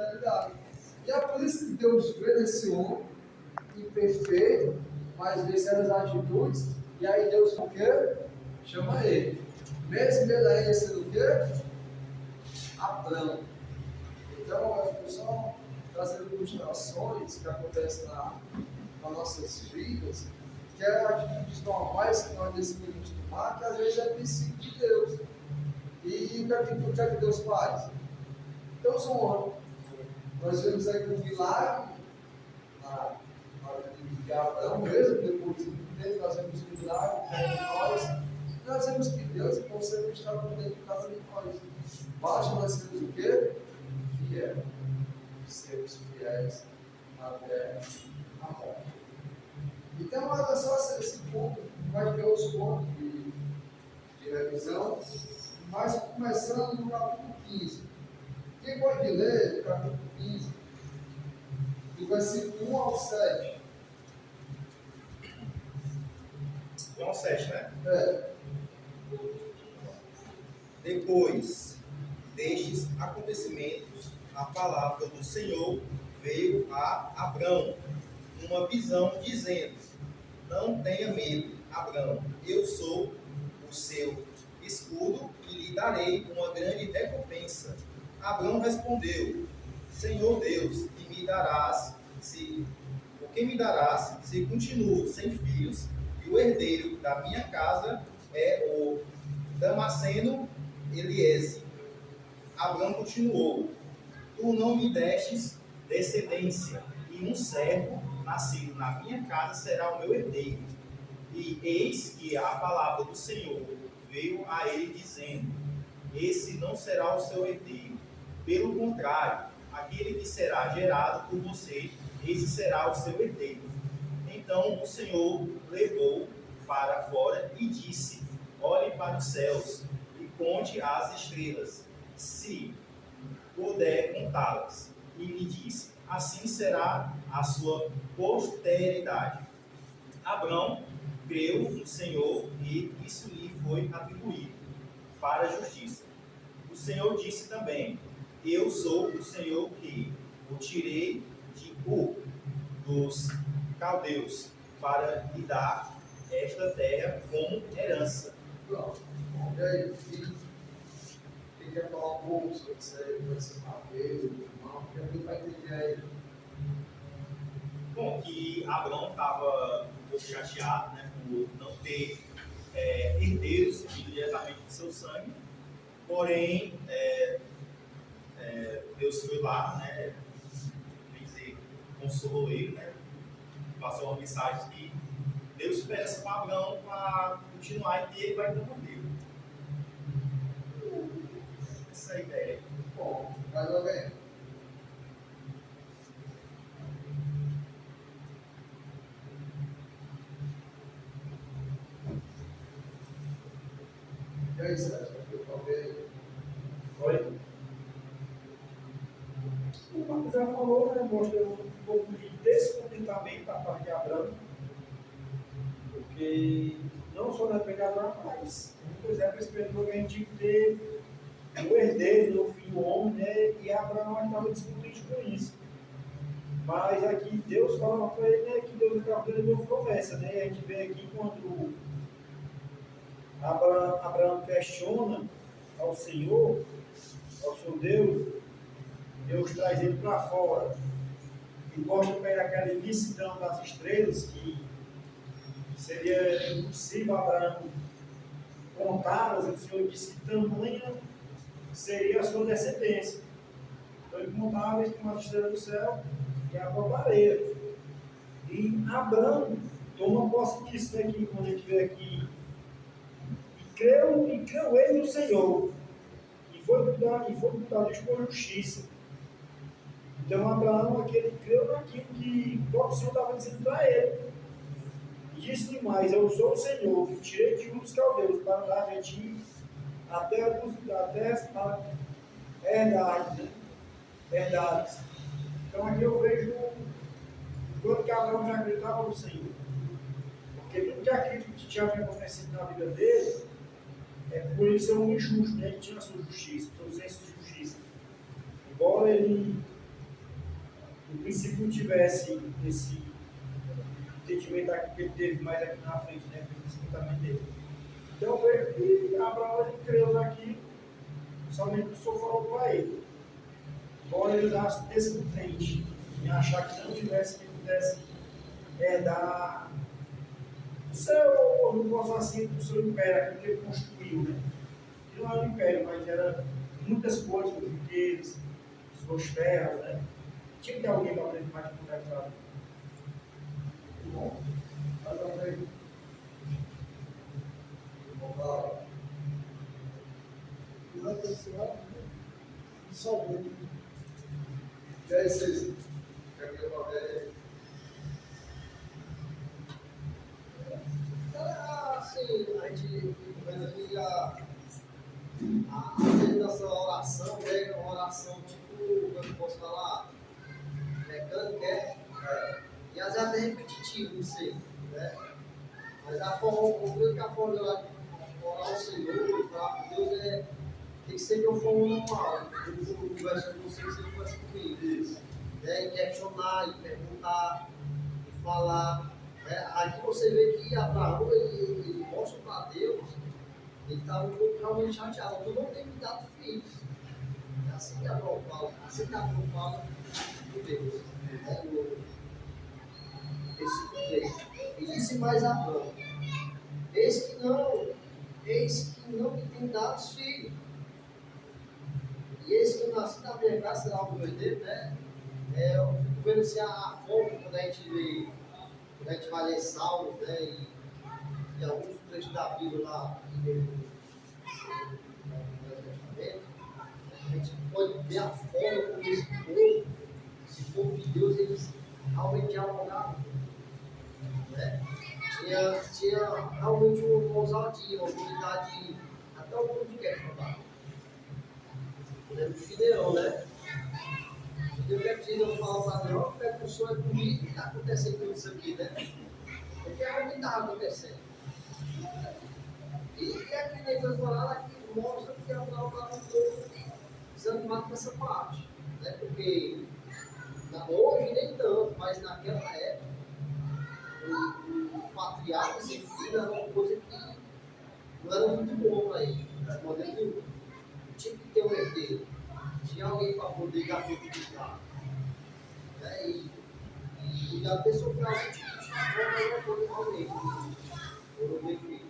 fidelidade. E é por isso que Deus vê nesse homem imperfeito, mas vê certas atitudes, e aí Deus o quê? Chama ele. Mesmo ele ainda sendo o quê? Abrão. Então, eu estou só trazendo ilustrações que acontecem nas nossas vidas, que é atitudes normais que nós decidimos tomar, que às vezes é princípio de Deus. E o que é que Deus faz? Deus honra. Nós vemos aqui um milagre na vida de Abraão mesmo, depois de tempo nós vemos um milagre em nós. Nós vemos que Deus consegue estar com dentro de cada um de nós. Basta nós sermos o quê? Fiel. Sermos fiéis até a morte. Então, olha só esse ponto. Vai ter outros pontos de revisão, mas começando no capítulo 15. Quem pode ler o capítulo 15, do versículo 1 ao 7? 1 ao 7, né? É. Depois destes acontecimentos, a palavra do Senhor veio a Abrão, numa visão, dizendo: Não tenha medo, Abrão, eu sou o seu escudo e lhe darei uma grande recompensa. Abrão respondeu: Senhor Deus, o que me darás se continuo sem filhos, e o herdeiro da minha casa é o Damasceno Eliezer? Abrão continuou: Tu não me destes descendência, e um servo nascido na minha casa será o meu herdeiro. E eis que a palavra do Senhor veio a ele dizendo: Esse não será o seu herdeiro. Pelo contrário, aquele que será gerado por você, esse será o seu herdeiro. Então o Senhor levou para fora e disse: Olhe para os céus e conte as estrelas, se puder contá-las. E lhe disse: Assim será a sua posteridade. Abrão creu no Senhor e isso lhe foi atribuído para a justiça. O Senhor disse também: Eu sou o Senhor que o tirei de Ur dos caldeus para lhe dar esta terra como herança. Pronto. E aí, quem quer falar um pouco sobre isso aí, vai ser Mateus, irmão, porque alguém vai entender aí. Bom, que Abrão estava um pouco chateado, né, por não ter herdeiros vindo diretamente do seu sangue, porém Deus foi lá, né, dizer, consolou ele, né, passou uma mensagem que Deus peça para Abrão para continuar e ele vai ter um herdeiro. Essa é a ideia. Bom, mais alguém? E aí, Sérgio? Talvez. Oi? O Marcos já falou, né? Mostra um pouco de descontentamento da parte de Abraão, porque não só na pegada Abraão, mas muitas épocas esperando que a gente tinha que ter o herdeiro, o filho do homem, né? E Abraão estava discutindo com isso. Mas aqui Deus fala para ele, né, que Deus estava dando uma promessa, né? E a gente vê aqui quando Abraão questiona ao Senhor, ao seu Deus, Deus traz ele para fora e mostra para ele aquela imensidão das estrelas que seria impossível Abraão contá-las. O Senhor disse que tamanha seria a sua descendência. Então ele contava isso com as estrelas do céu e a própria areia. E Abraão toma posse disso, né, que quando a gente vê aqui, e creu ele no Senhor, e foi cuidado isso com justiça. Então Abraão aqui, ele creu naquilo que o próprio Senhor estava dizendo para ele. E disse mais: Eu sou o Senhor, que tirei de Ur dos caldeus para dar a ti até as herdades, né? Herdades. Então aqui eu vejo o quanto que Abraão já acreditava no Senhor. Porque tudo que aquilo que tinha acontecido na vida dele, por isso é um injusto, né? Ele tinha a sua justiça, o seu senso de justiça. Embora ele e se não tivesse esse entendimento aqui que ele teve mais aqui na frente, né? Esse comportamento dele. Então veio que Abraão ele creu naquilo, somente o Senhor falou para ele. Embora ele dasse descontente em achar que não tivesse que pudesse herdar o seu, não posso assim, o seu império, aquilo que ele construiu, né? Não era um império, mas era muitas coisas, riquezas, suas terras, né? Tinha que ter alguém para aprender mais de conectado. Bom, agora vamos lá. Vai ter só muito. E aí, vocês? Quer que eu fale aí? Assim, a gente vendo aqui às vezes nossa oração, né? Uma oração tipo, eu posso falar, mecânica, e às vezes até repetitivo, não sei, né? Mas a forma, o que a forma de orar ao Senhor, falar com Deus, tem que ser de uma forma normal. Eu converso com você, você conversa comigo. Isso. Né? E questionar, e perguntar, e falar. Aqui você vê que Abraão, ele mostra para Deus, ele estava um pouco realmente chateado. Tu não tem me dado filhos. É assim que Abraão fala, assim que Abraão fala de Deus. Versículo 3. E disse mais a Abraão: eis que não me tem dado filhos. E eis que eu nasci na minha casa, será o meu herdeiro, né? Eu fico vendo assim a forma quando a gente vai ler Salmos, né? E alguns trechos da Bíblia lá a gente pode ver a forma como esse povo de Deus, eles realmente dialogavam, né? Tinha realmente uma ousadia, uma habilidade, até um pouco de guerra, podemos Gideão, né? Gideão quer dizer, eu falo para Deus, pega o sonho comigo e está acontecendo tudo isso aqui, né? Porque realmente estava acontecendo. E aqui nem foi falado, aqui mostra que Abraão estava um pouco desanimado com essa parte, né? Porque hoje nem tanto, mas naquela época, o patriarca sem filho era uma coisa que não era muito bom para ele, de maneira nenhuma. Tinha que ter um herdeiro, tinha alguém para poder dar continuidade. Né? E já ter sofrido algum tipo de chacota, não realmente, por meu filho.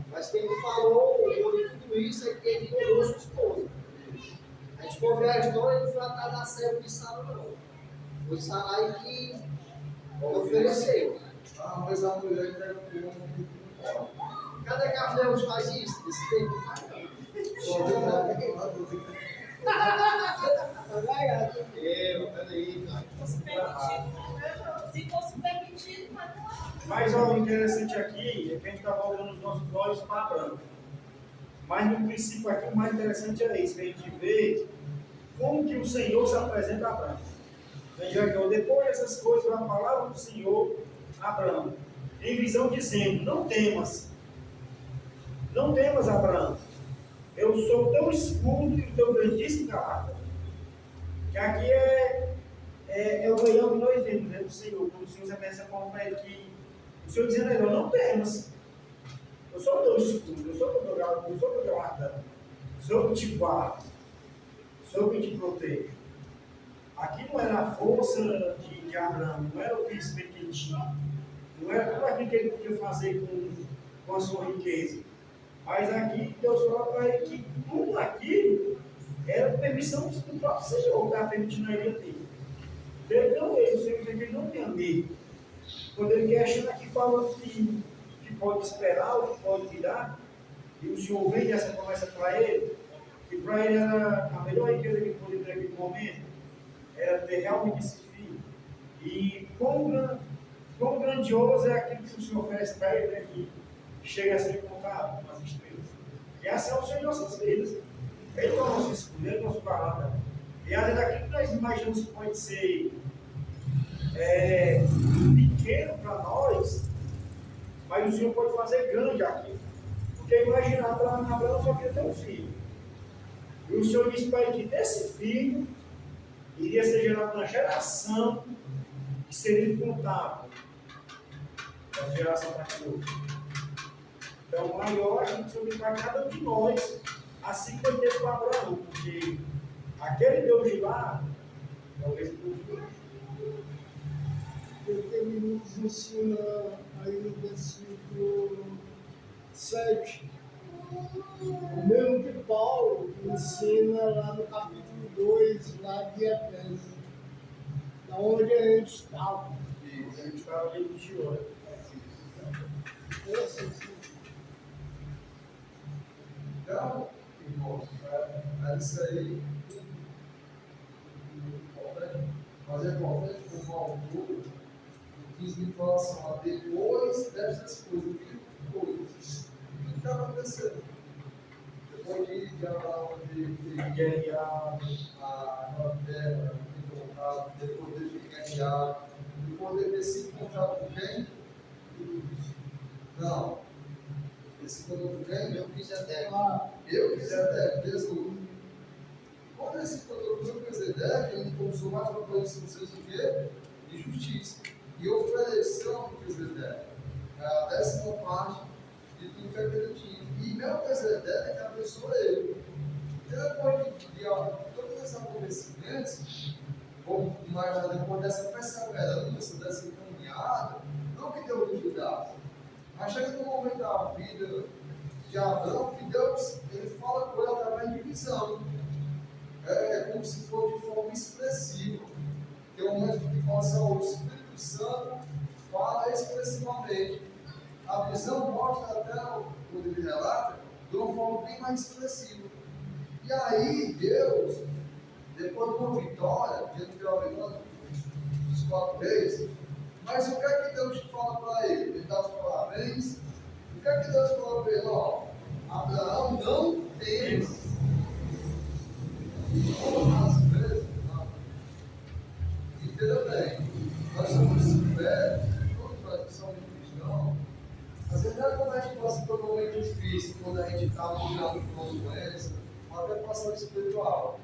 Mas quem me falou por tudo isso é que ele morou sua esposa. A gente for ver a história, ele foi atrás da serva de Sara, não. Foi Sarai que ofereceu. Ah, mas a mulher entrega o homem fora. Cadê que a Deus faz isso? Desse tempo? Peraí, cara. Se fosse permitido, mas não. Mas o interessante aqui é que a gente está voltando os nossos olhos para Abraão. Mas no princípio aqui o mais interessante é isso, que a gente vê como que o Senhor se apresenta a Abraão. Veja aqui, depois dessas coisas, a palavra do Senhor a Abraão, em visão dizendo: não temas, Abraão, eu sou o teu escudo e o teu grandíssimo galardão. Que aqui é o leão que nós vemos, né, do Senhor, quando o Senhor se apresenta para ele, que o Senhor dizendo a ele: não temas, eu sou o teu escudo, eu sou o teu galardão, sou eu que te guardo, sou eu que te protejo. Aqui não era a força de Abraão, não era o príncipe que ele tinha, não era tudo aquilo que ele podia fazer com a sua riqueza. Mas aqui Deus falou para ele que tudo aquilo era permissão do próprio Senhor, que estava permitindo a ele ter. Ele não, o Senhor diz que ele não tem medo. Quando ele questiona aqui falando que pode esperar, o que pode virar, e o Senhor vem essa promessa para ele, que para ele era a melhor riqueza que ele podia ter naquele momento, era ter realmente esse filho. E quão grandioso é aquilo que o Senhor oferece para ele, né, que chega a ser contado com as estrelas. E assim é o Senhor em nossas vidas. Ele é o nosso escudo, ele é o nosso galardão. E às vezes aquilo que nós imaginamos que pode ser pequeno para nós, mas o Senhor pode fazer grande aqui. Porque imagina, Abraão só queria ter um filho. E o Senhor disse para ele que desse filho iria ser gerada uma geração que seria incontável. Essa geração para cá hoje. Então, maior a gente sobre para cada um de nós, assim como teve para Abraão, porque aquele Deus de lá é o mesmo Deus de hoje. Porque ele nos ensina aí no versículo 7, o mesmo que Paulo ensina lá no capítulo 2, lá de Efésios, da onde a gente estava. E a gente estava ali no Senhor. Então, irmãos, é isso aí. Mas é importante como autor, diz em relação a depois dessas coisas. O que está acontecendo? Depois de Abraão ter guerreado, a terra, depois de ter guerreado, depois de ter se encontrado com quem? Não. Esse quando com quem? Eu fiz a década. Eu quiser Jesus. Quando esse encontrou com Melquisedeque, ele começou mais uma coisa com vocês do quê? De justiça. E ofereceu a Melquisedeque a 10ª parte de tudo que ele tinha. E Melquisedeque abençoou ele. Depois de todos esses acontecimentos, ou mais depois dessa perseverança, dessa caminhada, não que Deus nos cuidasse, mas chega no momento da vida de Abraão que Deus ele fala com ele através de visão. É como se fosse de forma expressiva. Tem um momento que passa o Espírito Santo fala expressivamente. A visão mostra até quando ele relata de uma forma bem mais expressiva. E aí Deus, depois de uma vitória, diante de uma vitória dos 4 reis, mas o que é que Deus fala para ele? Ele dá os parabéns. O que é que Deus fala para ele? Ó, Abraão, não temas. Às vezes, não. Entenda bem, nós somos velhos, todos nós que somos cristãos. Às vezes não é quando a gente passa por um momento difícil, quando a gente está lutando com uma doença, ou até passando espiritual.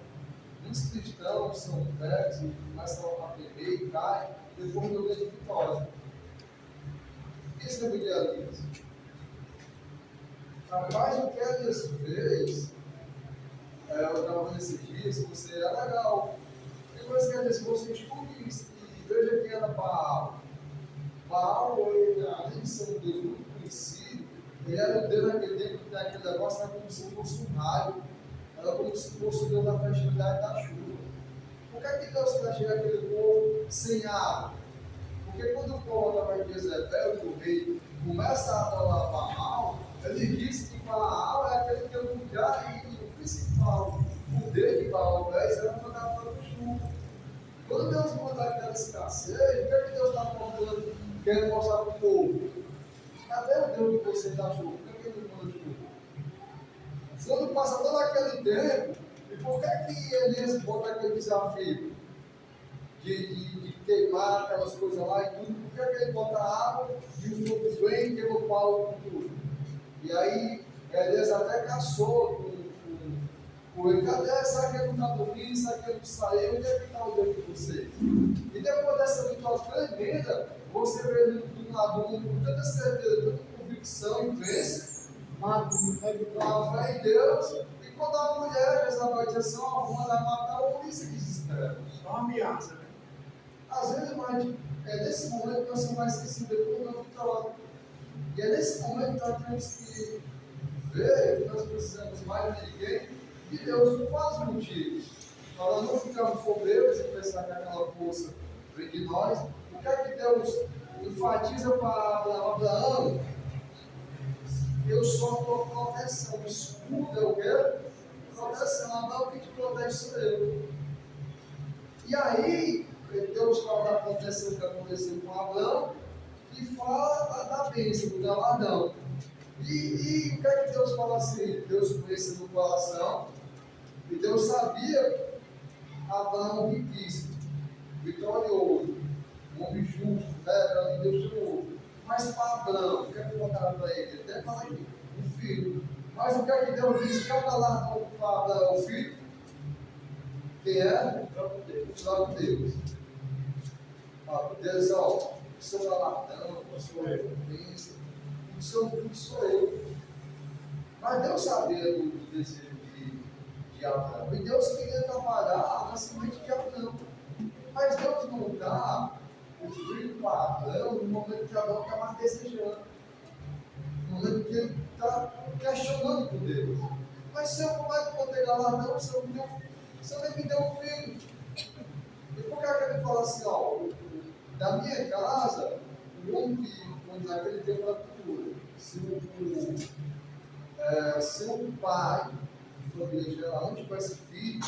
Muitos cristãos são velhos e começam a beber e caem, depois do momento de vitória. Isso é o que Elias. Rapaz, o que Elias fez, eu estava nesses dias, você é legal. Tem coisa que Elias você estude isso, e veja quem era Baal. Baal, além de ser um Deus muito conhecido, ele era um Deus daquele negócio, era como se fosse um raio, era como se fosse o Deus da fertilidade da chuva. Por que é que Deus quer chegar aquele povo sem água? Porque quando o povo através de Jezebel, do rei, começa a adorar Baal, ele diz que Baal é aquele que é o lugar e o principal poder de Baal era mandar para o chuva. Quando Deus manda aquela escassez, o que é que Deus está falando, querendo mostrar para o povo? Cadê o Deus de você da chuva? Por que ele manda chuva? Quando passa todo aquele tempo, e por que Elias bota aquele desafio de queimar aquelas coisas lá e tudo? Por que ele bota água e o fogo vem e queima o pau com tudo? E aí Elias até caçou com ele. Cadê? Sabe que ele não está dormindo? Sabe que ele não saiu? Onde é que está o Deus de vocês? E depois dessa vitória tremenda, você vê ele do lado com tanta certeza, tanta convicção e vence. A fé em Deus, e quando a mulher, Jezabel diz assim, ó, vou mandar matar o homem, se desespera. Só uma ameaça, né? Às vezes, mas é nesse momento que nós somos mais esquecidos depois da vitória. E é nesse momento que nós temos que ver que nós precisamos mais de ninguém, e Deus não faz motivos. Para não ficarmos soberbos e pensar que aquela força vem de nós. O que é que Deus enfatiza para Abraão? Eu sou a tua proteção. Escudo é o quê? Proteção. Abraão, quem te protege sou eu. E aí, Deus fala da proteção que aconteceu com Abraão e fala da bênção, do galardão. E o que é que Deus fala assim? Deus conhecia no coração e Deus sabia Abraão riquíssimo, vitorioso, um homem justo, para mim Deus chamou. Mas para Abraão, o que é que botaram para ele? Até fala aqui, um filho. Mas o que é que Deus disse? Qual galardão para Abraão, o filho? Quem é? O próprio Deus. O próprio Deus. Ó, Deus, ó, o seu galardão, o seu recompensa, o seu tudo sou eu. Mas Deus sabia do desejo de Abraão. E Deus queria trabalhar na semente de Abraão. Mas Deus não dá o filho para Abraão no momento que Abraão está mais desejando. No momento que ele está questionando por Deus. Mas se eu como é que eu vou ter galardão se eu nem me deu um filho? E por que ele fala assim, ó, da minha casa, o homem que naquele tempo era cultura, se um pai de família geral não tivesse filho,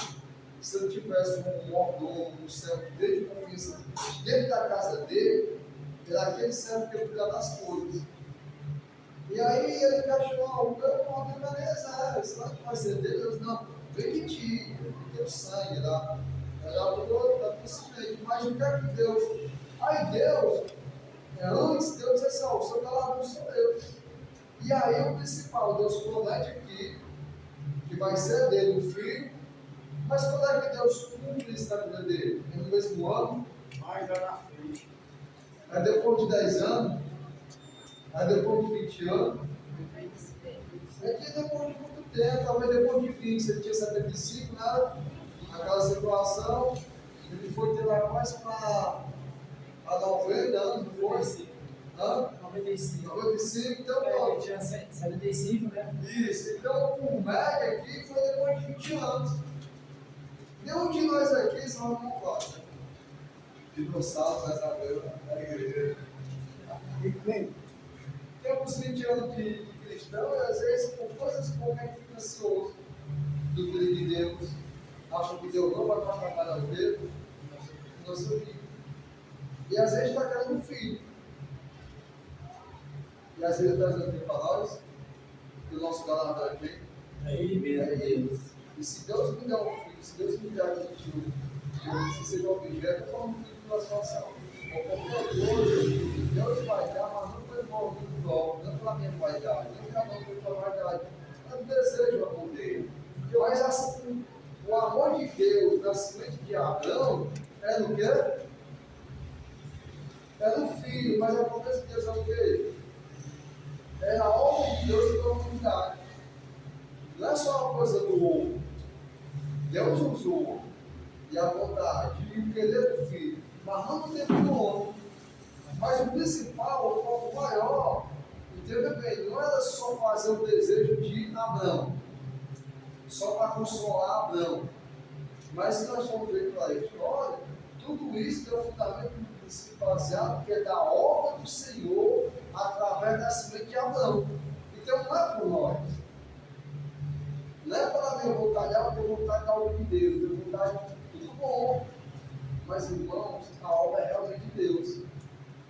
se ele tivesse um mordomo, um servo de confiança dentro da casa dele, era aquele servo que ia cuidar das coisas. E aí ele questionou, o meu mordomo é Eliezer, será que vai ser dele? Deus não, vem de ti, teu sangue, ela tua semente, mas o que é que Deus? Aí Deus, antes Deus disse assim, ó, o seu galardão sou eu. E aí o principal, Deus promete aqui, que vai ser dele o filho, mas quando é que Deus cumpre isso na vida dele? É no mesmo ano? Mais lá na frente. É depois de 10 anos? É depois de 20 anos? É que depois de muito tempo, talvez depois de 20, se ele tinha 75, né? Aquela situação, ele foi ter lá quase para 90 anos, não foi? 95. 95, então, É, ele tinha 75, né? isso, então o médio aqui foi depois de 20 anos. Nenhum de nós aqui só não pode. Dinossauro, mas agora na igreja. Temos 20 anos de cristão e às vezes por coisas como a gente fica ansioso do filho de Deus, acham que Deus não vai trabalhar o dedo, nosso filho. E às vezes está querendo um filho. E às vezes está dizendo para nós que o nosso galardão é quem? É ele mesmo. É Deus. E se Deus me der um filho, se Deus me der aquele filho, que seja objeto, eu falo um filho de situação. Ou qualquer coisa, Deus vai dar, mas não foi envolvido logo, não pela minha vaidade, não pela minha vaidade, é do desejo a poder. Mas assim, o amor de Deus na semente de Abraão é no quê? É no filho, mas a promessa de Deus é o quê? É a obra de Deus pela humanidade. Não é só uma coisa do homem. Deus usou e a vontade e o querer do filho, mas não no tempo do homem. Mas o principal, o foco maior, entenda bem, não era só fazer o desejo de Abraão, só para consolar Abraão. Mas se nós formos ver pela história, tudo isso tem um fundamento baseado que é da obra do Senhor através da semente de Abraão. Então não é por nós. Não é para a minha vontade, eu tenho vontade da obra de Deus, eu tenho vontade de tudo bom. Mas, irmãos, a obra é realmente de Deus.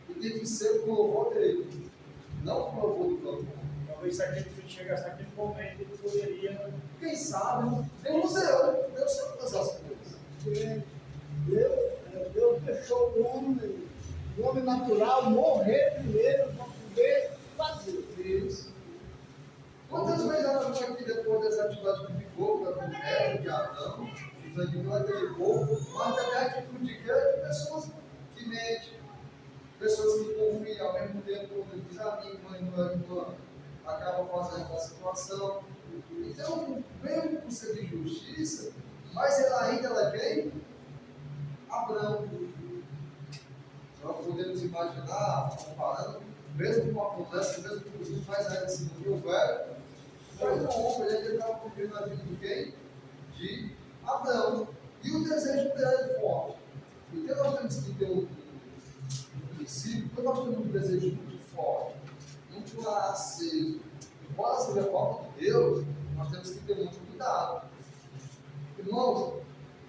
E tem que ser com o louvor dele, não com o louvor do campo. Talvez se aquele filho chegasse naquele momento, ele poderia. Quem sabe, Deus sabe fazer as coisas. Deus deixou o homem natural morrer primeiro para poder fazer. Isso. Quantas vezes ela foi aqui depois dessa atitude que ficou, da mulher, de Adão, de sangue aquele povo, mas também a atitude de quê? De pessoas que mentem, pessoas que confiam, ao mesmo tempo, diz a mim, mãe, acaba fazendo a situação. Então, mesmo por ser de justiça, mas ela ainda é quem? Abraão. Nós podemos imaginar, comparando, mesmo com a promessa, mesmo com os mais ainda assim do que o velho, mas o homem ele estava cumprindo a vida de quem? De Abraão. E o desejo dele é forte. Porque nós temos que ter um princípio, porque nós temos um desejo muito forte, muito aceso. Embora seja a obra de Deus, nós temos que ter muito cuidado. Irmãos,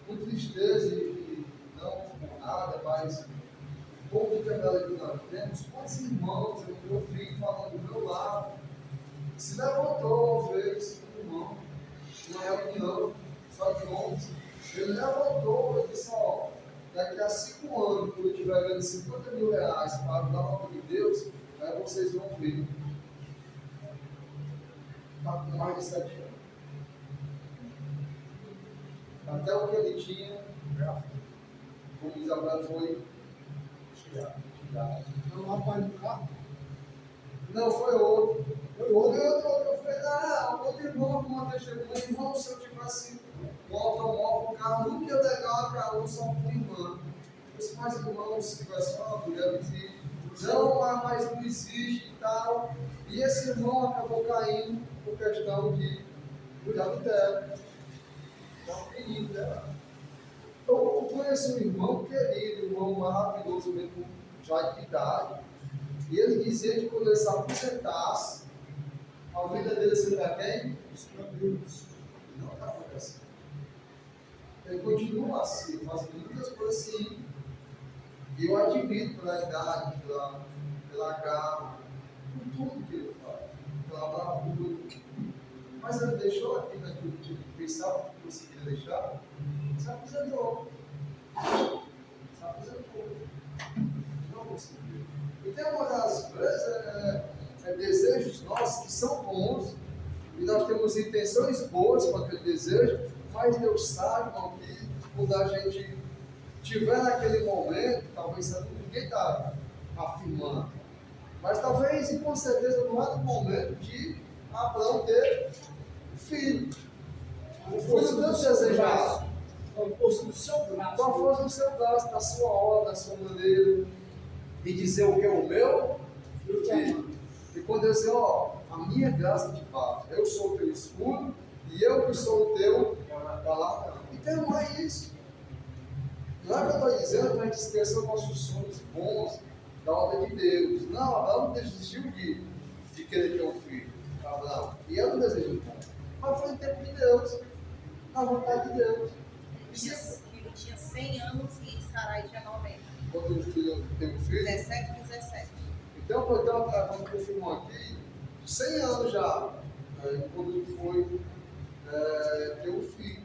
com tristeza e não por nada, mas um pouco de quebra que nós temos, quantos irmãos eu vi falando do meu lado, se levantou uma vez um irmão, numa reunião, só de homens, ele levantou e disse, ó, daqui a 5 anos, quando eu estiver ganhando 50 mil reais para dar o nome de Deus, aí vocês vão ver. Está com mais de 7 anos. até o que ele tinha, como diz agora, foi tirado. Não, rapaz do carro. Não, foi outro. Houve outro, eu falei, outro irmão, uma testemunha, irmão, se eu tivesse um automóvel, um carro, nunca ia legal a carro só com o irmão. Os mais irmãos, se tivesse uma mulher, existe. Não, mas não existe e tal. E esse irmão acabou caindo por questão de adultério. Então, querido, né? Eu conheço um irmão querido, um irmão maravilhoso, mesmo já de idade. E ele dizia que quando ele se aposentasse, a vida dele seria quem? Não está acontecendo. Ele continua assim, fazendo muitas coisas assim. E eu admiro pela idade, pela garra, por tudo que ele faz, pela bravura. Mas ele deixou aquilo naquilo que ele pensava que conseguia deixar, se aposentou. Se aposentou. Não conseguiu. E tem uma das vezes desejos nossos que são bons, e nós temos intenções boas com aquele desejo, mas Deus sabe, irmão, que quando a gente tiver naquele momento, talvez ninguém está afirmando, mas talvez e com certeza não é no momento de Abraão ter filho. O filho tanto desejado. Com a força do seu braço. Com a força do seu braço, da sua hora, da sua maneira. E dizer o que é o meu filho. E quando eu dizer, a minha graça te basta, eu sou o teu escudo e eu que sou o teu galardão. Então não é isso. Não é que eu estou dizendo para a gente esquecer os nossos sonhos bons da obra de Deus. Não, Abraão desistiu de querer ter um filho. Abraão. E eu não desejo bom. Mas foi no tempo de Deus, na vontade de Deus. Ele tinha 100 anos e Sarai tinha 90. Quando o filho tem um filho. 17. Então, quando confirmou aqui, 100 anos já, quando ele foi ter um filho.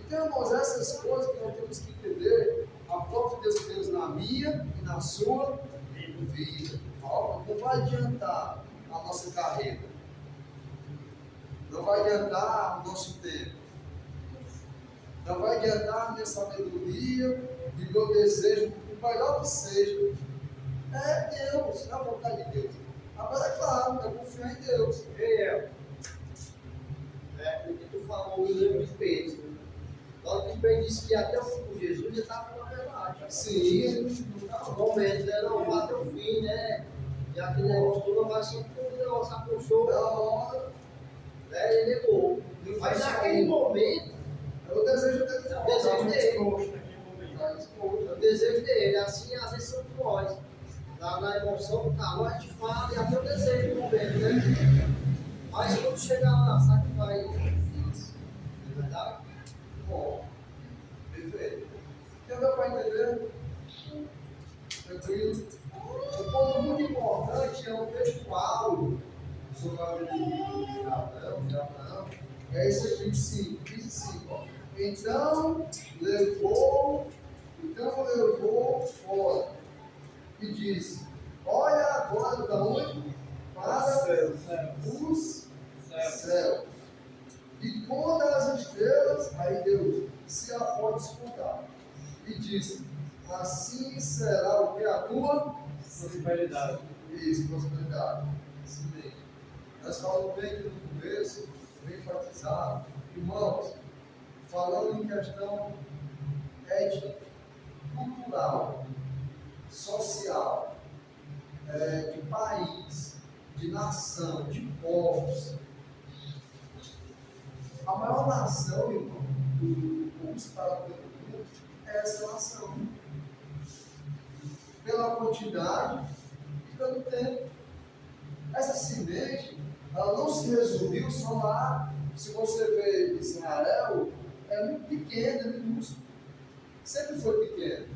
Então, irmãos, essas coisas que nós temos que entender, a providência de Deus na minha e na sua vida. Não vai adiantar a nossa carreira. Não vai adiantar o nosso tempo. Não vai adiantar a minha sabedoria e meu desejo, o melhor que seja. É Deus, é a vontade de Deus. Agora, é claro, eu confio em Deus. O que tu falou no livro de Pedro. Logo que Pedro disse que até o fim com Jesus já estava na verdade. Sim. No momento, né? Não vai até o fim, né? E aquele negócio todo vai ser tudo, o negócio apuxou. Não, Ele negou. Mas naquele momento, é o desejo dele. é o desejo dele. Tá É o desejo dele. Assim, às vezes, somos nós. Na emoção, a gente fala e até o desejo do momento, né? Mas quando chegar lá, sabe que vai. É verdade? Bom, perfeito. Então dá para entender? Tranquilo? Um ponto muito importante é o textual sobre a vida de Abraão. É esse aqui de 5. Diz assim, Então levou fora e disse: olha agora para onde? Para os céus. E conta as estrelas, aí Deus se a pode contar. E disse: assim será o que a tua Prosperidade. Isso, prosperidade. Isso mesmo. Nós falamos bem aqui no começo, bem enfatizado. Irmãos, falando em questão étnica, cultural, social, de país, de nação, de povos. A maior nação, irmão, do povo espalhado pelo mundo é essa nação. Pela quantidade e pelo tempo. Essa semente, ela não se resumiu só lá. Se você vê Israel, é muito pequena, é minúsculo. Sempre foi pequeno.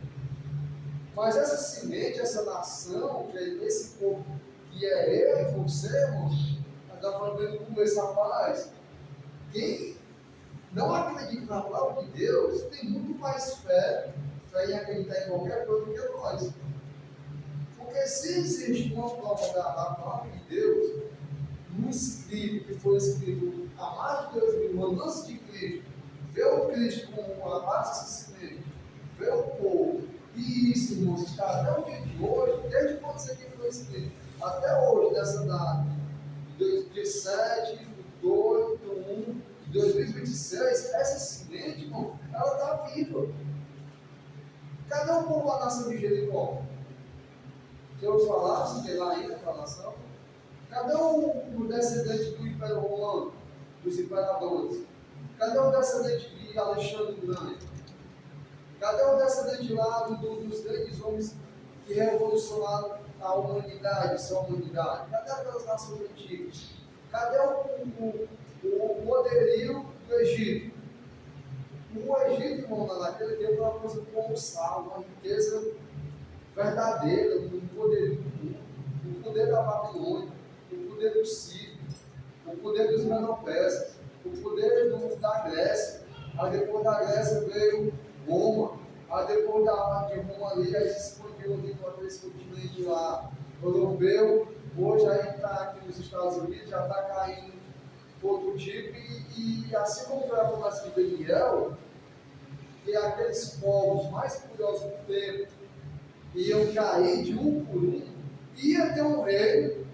Mas essa semente, essa nação, que é esse povo, que é eu e você, irmão, está falando no começo, rapaz. Quem não acredita na palavra de Deus tem muito mais fé em acreditar em qualquer coisa do que nós. Porque se existe uma prova da palavra de Deus, um escrito que foi escrito há mais de 2000 anos antes de Cristo, vê o Cristo como a base desse cimento, vê o povo, e isso, irmãos, está até o dia de hoje, desde quando isso aqui foi escrito, até hoje, dessa data, de 7, de 2, de 1, de 2026, essa semente, irmão, ela está viva. Cadê o povo da nação de Jericó? Se eu falasse, que lá ainda para a nação, cadê o descendente do Império Romano, dos imperadores? Cadê o descendente de Alexandre o Grande? Cadê o descendente lá dos grandes homens que revolucionaram a humanidade, sua humanidade? Cadê aquelas nações antigas? Cadê o poderio do Egito? O Egito, irmão, naquele tempo era uma coisa colossal, uma riqueza verdadeira, um poderio do mundo, o poder da Babilônia, o poder do Sírio, o poder dos Medo-Persas, o poder da Grécia. Aí depois da Grécia veio Roma. Aí depois de Roma ali, aí se expandiu ali para esse continente lá europeu. Hoje aí está aqui nos Estados Unidos, já está caindo outro tipo. E assim como foi a promessa de Daniel, que aqueles povos mais curiosos do tempo iam cair de um por um, ia ter um reino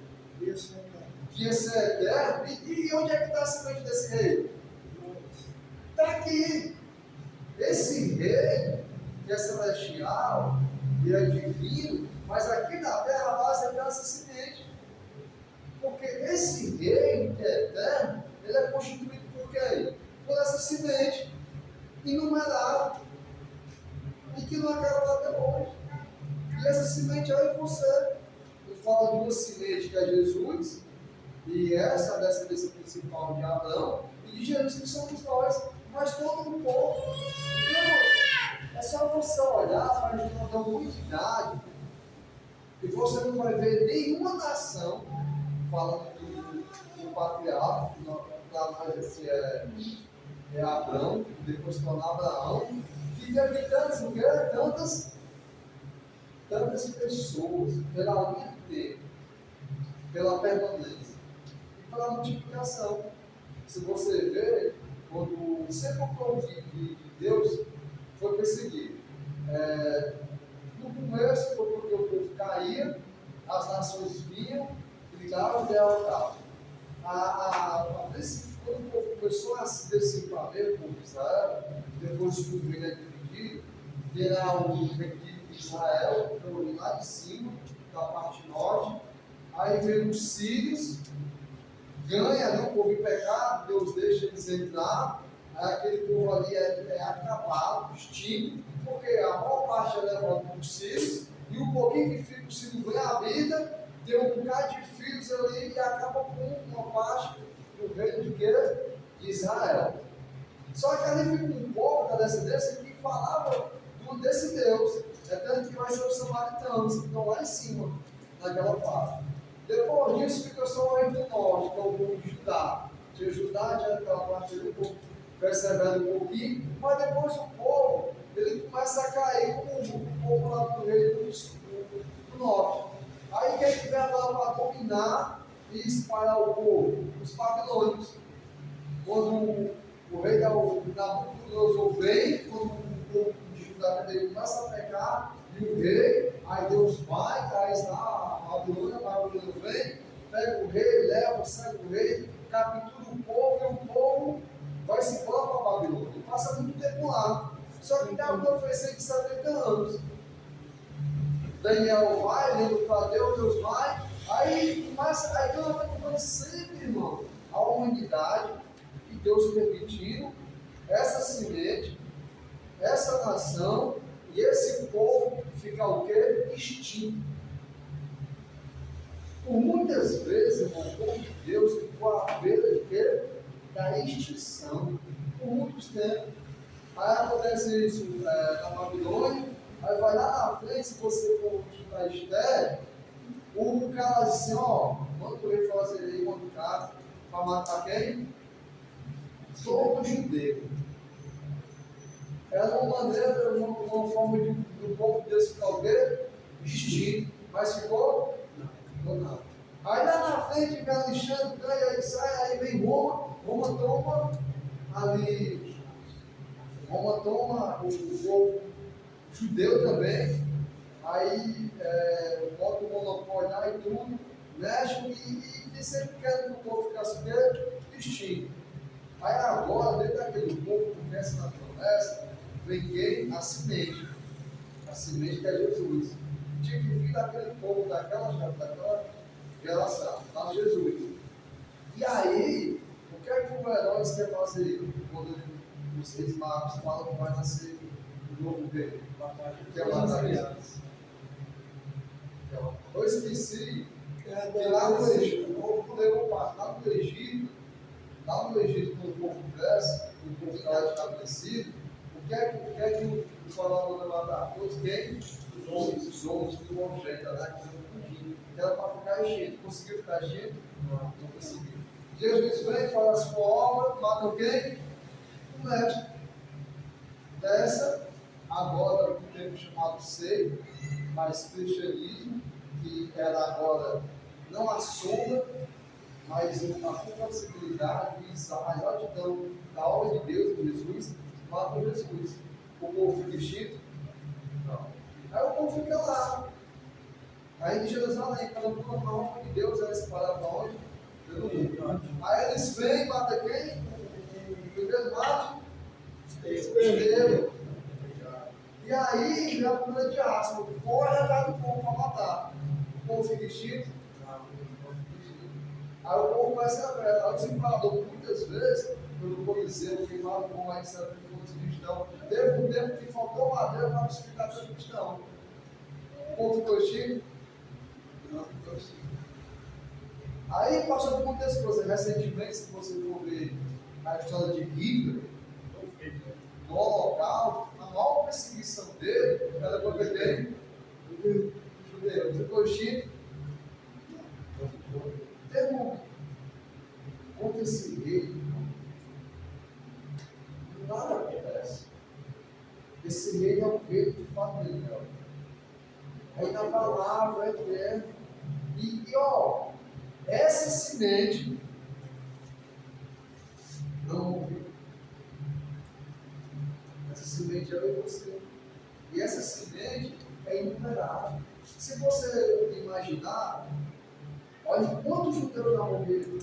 que ia ser eterno. E onde é que está a semente desse reino? Está aqui. Esse reino que é celestial e é divino, mas aqui na terra a base é dessa semente. Porque esse reino que é eterno, ele é constituído por quê? Por essa semente inumerável e que não acaba até hoje. E essa semente é em você. Eu falo de uma semente que é Jesus, e essa é a descendência principal de Abraão, e de Jesus que somos nós, mas todo o povo. Então, é só você olhar para a humanidade, e você não vai ver nenhuma nação, falando do patriarca, para nós esse é Abraão, depois tornar Abraão, que teve tantas pessoas pela linha do tempo, pela permanência e pela multiplicação. Se você vê, quando sempre o povo de Deus foi perseguido, no começo foi porque o povo caía, as nações vinham, brigavam e derrotavam. Quando o povo começou a se desenvolver, o povo de Israel, depois que o reino é dividido, terá o reino de Israel, então, lá de cima, da parte norte, aí vem os sírios, ganha ali o povo em pecado, Deus deixa eles entrar, aí aquele povo ali é acabado, extinto, porque a maior parte é levada por sírios, e o pouquinho que fica o sírio ganha a vida, tem um bocado de filhos ali e acaba com uma parte do reino de quê? De Israel. Só que ali fica um povo da descendência que falava desse Deus, eterno, que vai ser os samaritanos, que estão lá em cima, naquela parte. Depois disso fica só o reino do norte, que é o povo de Judá. Se Judá tinha aquela parte ali, o povo percebendo um pouquinho, mas depois o povo, ele começa a cair como o povo lá do reino do norte. Aí quem tiver lá para dominar e espalhar o povo? Os babilônios. Quando o rei Nabucodonosor vem, quando o povo de Judá também começa a pecar, e o rei, aí Deus vai, traz lá a Babilônia vem, pega o rei, leva, segue o rei, captura o povo, e o povo vai se embora para a Babilônia. E passa muito tempo lá. Só que tem uma profecia de 70 anos. Daniel vai, lendo para Deus, Deus vai, aí Deus vai comprando sempre, irmão, a humanidade, e Deus permitindo essa semente, essa nação e esse povo ficar o quê? Extinto. Por muitas vezes, irmão, o povo de Deus ficou à beira de quê? Da extinção, por muitos tempos. Aí acontece isso na Babilônia. Aí vai lá na frente, se você for estudar Esther, o cara diz assim, manda o rei fazer aí, manda o cara, para matar quem? Todo judeu. Era uma maneira, uma forma do povo de Deus ficar o quê? Extinto. Mas ficou? Não, ficou nada. Aí lá na frente vem Alexandre, ganha, aí sai, aí vem Roma toma ali toma o povo judeu também, aí bota o monopólio lá e tudo, mexe e sempre quer que o povo ficasse distinto. Aí agora, dentro daquele povo que começa na promessa, vem quem? A semente. A semente que é Jesus. Tinha que vir daquele povo, daquela geração, lá Jesus. E aí, o que é que o Herodes quer fazer quando os reis magos falam que vai nascer um novo rei? Que é matar crianças. Eu esqueci que lá no Egito, o povo levou parte, lá no Egito, quando o povo cresce, o povo está lá estabelecido, o que é que o faraó manda matar? Todos quem? Os homens que o objeto, né? Que era para ficar Egito. Conseguiu ficar Egito? Não conseguiu. Jesus vem, faz a sua obra, mata quem? O mestre. Dessa, agora, o que temos chamado seio, mas cristianismo, que era agora não a sombra, mas a possibilidade e a exatidão da obra de Deus, de Jesus, mata Jesus. O povo fica extinto? Não. Aí o povo fica lá. Aí em Jerusalém, cada um na obra de Deus, era espalhado para onde? Pelo mundo. Aí eles vêm, matam quem? O primeiro mate? Estevão. E aí, já a grande asma, corre atrás do povo para matar. O povo fica extinto? Aí o povo começa a ver. Aí o desembarador, muitas vezes, pelo Coliseu, queimava o pão, aí disseram que fosse cristão. Teve um tempo que faltou madeira para justificar ser cristão. O povo ficou extinto? Não ficou extinto. Aí passou por muitas coisas. Recentemente, se você for ver a história de Hitler, no Holocausto, a maior perseguição dele era contra quem? Judeu. Ficou extinto? Não ficou. Termo contra esse rei, nada acontece. Esse rei é um rei de família. Aí na palavra eterna. E ó, essa semente não morreu. Essa semente é você. E essa semente é inumerável. Se você imaginar, olha quantos judeus já morreram.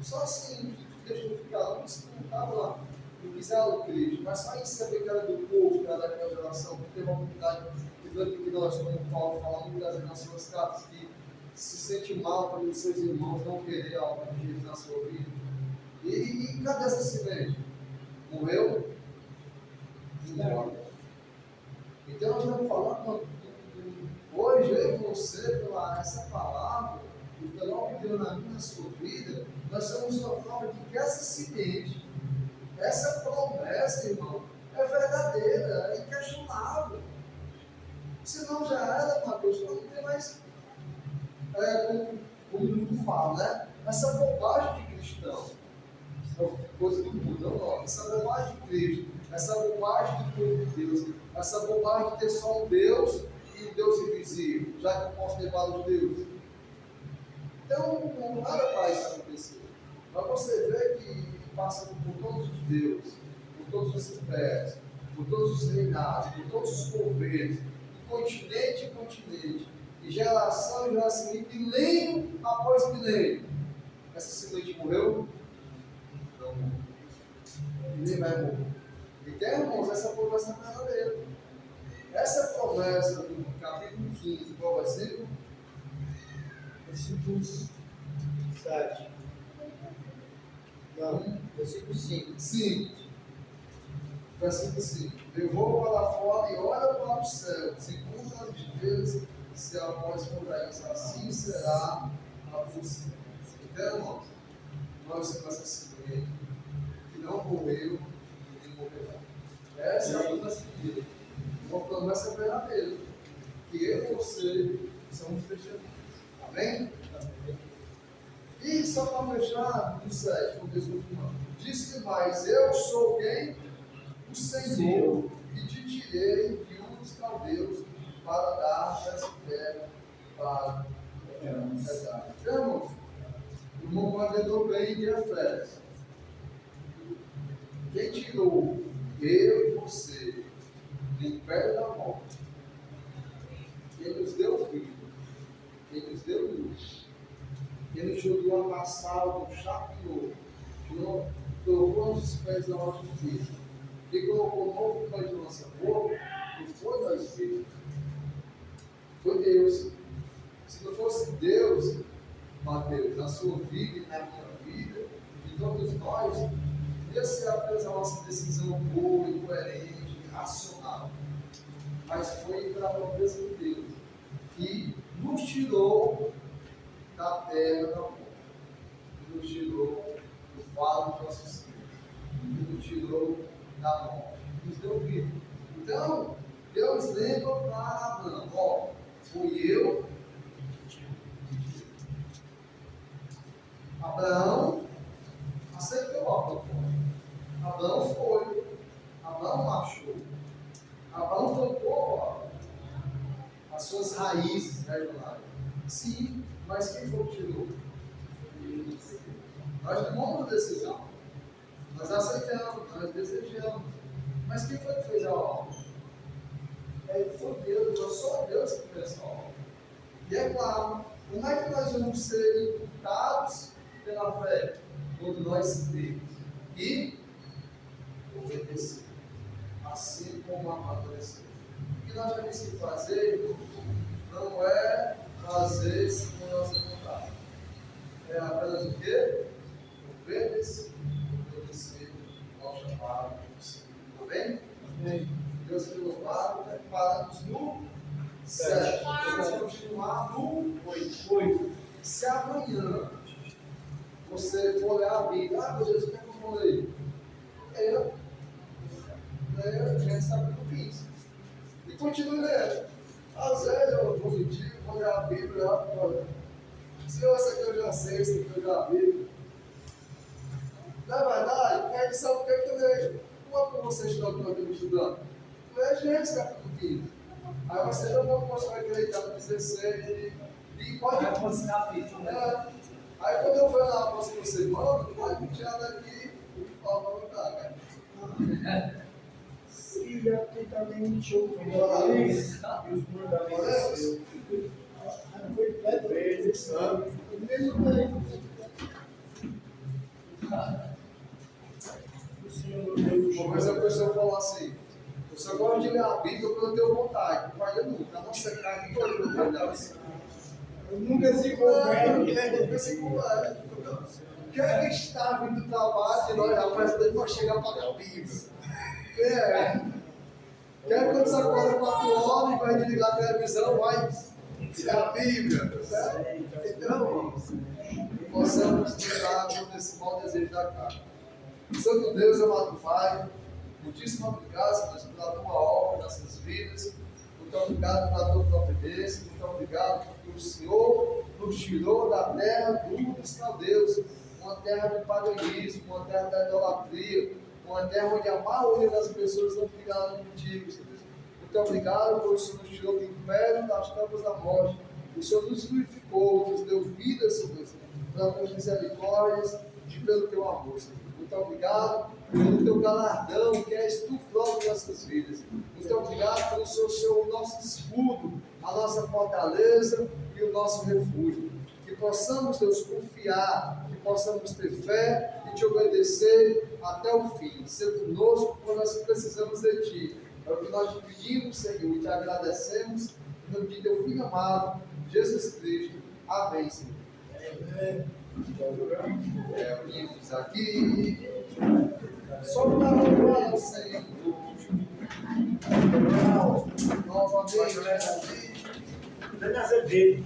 Só assim, deixa eu ficar lá, não estava lá, não quiseram Cristo, mas só em saber que era do povo, que era daquela geração, que teve uma oportunidade, que nós, como Paulo fala muitas vezes nas suas cartas, que se sente mal quando os seus irmãos não querem algo de Jesus na sua vida. E cadê essa semente? Morreu? Não. Então nós estamos falando hoje, eu e você, pela essa palavra, e pela obra na minha na sua vida, nós somos uma prova de que essa semente, essa promessa, irmão, é verdadeira, é inquestionável. Senão já era, Mateus, não tem mais, como o mundo fala, né? Essa bobagem de cristão, coisa do mundo, não, essa bobagem de Cristo, essa bobagem do povo de Deus, essa bobagem de ter só um Deus e um Deus invisível, já que eu posso ter vários deuses. Então, nada vai isso acontecer. Mas você vê que passa por todos os deuses, por todos os impérios, por todos os reinados, por todos os governos, de continente em continente, de geração em geração, e milênio após milênio. Essa semente morreu? Não morreu. E nem vai morrer. Então, irmãos, essa promessa é verdadeira. Essa promessa do capítulo 15, qual vai ser? Versículos 7. Não, versículo 5. 5. Versículo 5. Eu vou para fora e olha para o céu, se conta as estrelas, se a voz contra isso, assim será a você. Então, irmãos, nós temos essa semente que não morreu e nem morrerá. Essa é a promessa de Deus. Uma promessa verdadeira. Que eu e você somos cristianos. Amém? E só para fechar, no 7, com Jesus humano. Disse-lhe mais: eu sou quem? O Senhor, e te tirei de um dos caldeus para dar essa terra para a verdade. Irmãos, o irmão mandou bem de Efésios. Quem tirou eu e você, do império da morte. Ele nos deu vida, Ele nos deu luz, Ele nos jogou amassado, um chapeou, colocou nossos pés na rocha de vida, Ele colocou um novo canto na nossa boca, e foi nós mesmos. Foi Deus. Se não fosse Deus, Mateus, na sua vida e na minha vida, de todos nós, ia ser apenas a nossa decisão boa, coerente, racional. Mas foi pela providência de Deus que nos tirou da terra da morte, que nos tirou do vale dos nossos filhos, que nos tirou da morte, que nos deu vida. Então, Deus lembra para Abraão: ó, fui eu. Abraão aceitou a proposta. Abraão foi. Abraão marchou. Abraão tocou as suas raízes reveladas. Sim, mas quem foi que tirou? Nós tomamos a decisão. Nós aceitamos, nós desejamos. Mas quem foi que fez a obra? Foi Deus, foi só Deus que fez a obra. E é claro, como é que nós vamos ser imputados pela fé? Quando nós cremos e obedecer, assim como amadurecer. O que nós temos que fazer não é fazer segundo a nossa vontade, é apenas o quê? Obedecer ao chamado do Senhor. Está bem? Amém. Deus te louvado, paramos no 7. Vamos continuar no 8. Se amanhã você for olhar a Bíblia, meu Deus, o que é que eu vou ler? A gente sabe o que eu fiz. E continue lendo. Às vezes eu vou mentir, vou ler a Bíblia, olha. Se essa aqui eu já sei, essa aqui eu já vi. Não é verdade? Quem sabe o que é que eu leio? Como é que você estuda o que eu estou estudando? Lê Gênesis capítulo 15. Aí você já não consegue acreditar no 16 e pode. Aí quando eu for na próxima semana, pode me tirar daqui e falar para voltar, cara. E aqui também me show com os mandamentos. Mas a pessoa fala assim: eu só gosto de ler a Bíblia quando eu tenho vontade, não vai ler nunca, a nossa carne toda eu vou assim. Eu nunca se converte. Nunca se converte. Quem é que está vindo do trabalho e nós apresentamos para chegar para a Bíblia? Quem é que quando você acorda 4 horas e vai desligar a televisão, vai tirar a Bíblia? Certo? Então, possamos tirar desse mau desejo da carne. Santo Deus, amado Pai, muitíssimo obrigado, Deus, pela tua obra em nossas vidas. Muito obrigado pela tua providência. Muito obrigado porque o Senhor nos tirou da terra dos caldeus, uma terra do paganismo, uma terra da idolatria, uma terra onde a maioria das pessoas não ficaram contigo, Senhor. Muito obrigado porque o Senhor nos tirou do império das trevas da morte. O Senhor nos vivificou, nos deu vida, Senhor, pelas tuas misericórdias e pelo teu amor, Senhor. Muito obrigado pelo teu galardão, que és tu próprio em nossas vidas. Muito obrigado pelo Senhor ser o nosso escudo, a nossa fortaleza e o nosso refúgio. Que possamos, Deus, confiar, que possamos ter fé e te obedecer até o fim. Ser conosco quando nós precisamos de ti. É o que nós te pedimos, Senhor, e te agradecemos. Em nome de teu Filho amado, Jesus Cristo. Amém, Senhor. Unimos aqui. Só para louvar o Senhor. Novamente aqui. Azevedo.